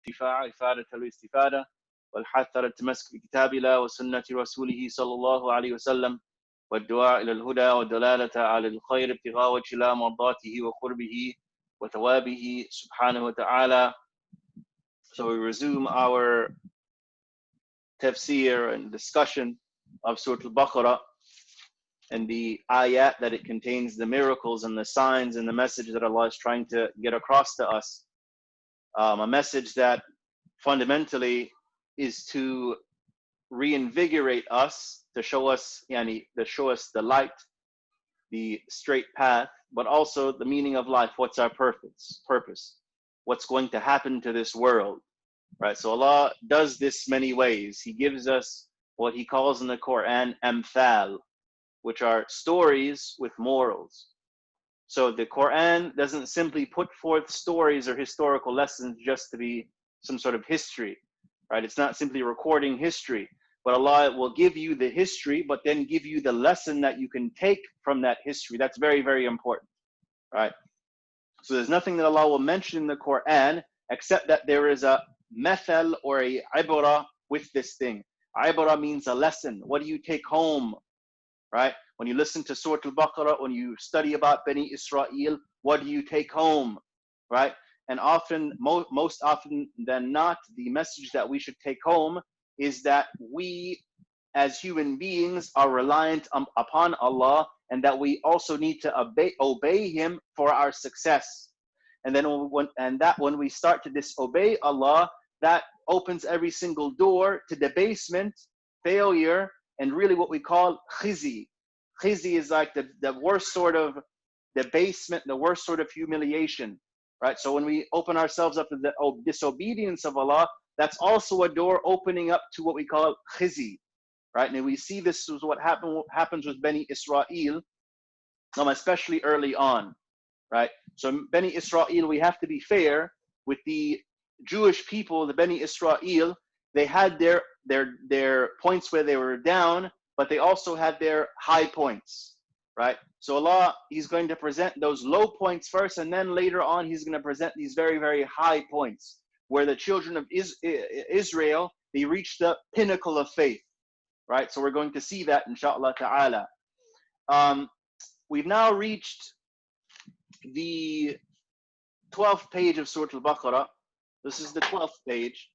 الدفاع إفادة الاستفادة والحث على التمسك بكتاب الله وسنة رسوله صلى الله عليه وسلم والدعاء إلى الهدى والدلالة على الخير ابتغاء وجه الله مرضاته وقربه وثوابه سبحانه وتعالى. So we resume our tafsir and discussion of Surah al-Baqara and the ayat that it contains, the miracles and the signs and the message that Allah is trying to get across to us. A message that fundamentally is to reinvigorate us, to show us the light, the straight path, but also the meaning of life. What's our purpose? What's going to happen to this world? Right? So Allah does this many ways. He gives us what He calls in the Quran amthal, which are stories with morals. So the Quran doesn't simply put forth stories or historical lessons just to be some sort of history, right? It's not simply recording history, but Allah will give you the history, but then give you the lesson that you can take from that history. That's very, very important, right? So there's nothing that Allah will mention in the Quran except that there is a methal or a ibarah with this thing. Ibarah means a lesson. What do you take home, right? When you listen to Surah al-Baqarah, when you study about Bani Israel, what do you take home, right? And often, most often than not, the message that we should take home is that we as human beings are reliant upon Allah, and that we also need to obey Him for our success. And then when we start to disobey Allah, that opens every single door to debasement, failure, and really what we call khizi. Khizi is like the worst sort of debasement, the worst sort of humiliation, right? So when we open ourselves up to the disobedience of Allah, that's also a door opening up to what we call khizi, right? And we see this is what happens with Bani Israel, especially early on, right? So Bani Israel, we have to be fair with the Jewish people, the Bani Israel. They had their points where they were down, but they also had their high points, right? So Allah, He's going to present those low points first, and then later on He's going to present these very, very high points where the children of Israel, they reached the pinnacle of faith, right? So we're going to see that inshallah ta'ala. We've now reached the 12th page of Surah al-Baqarah. This is the 12th page.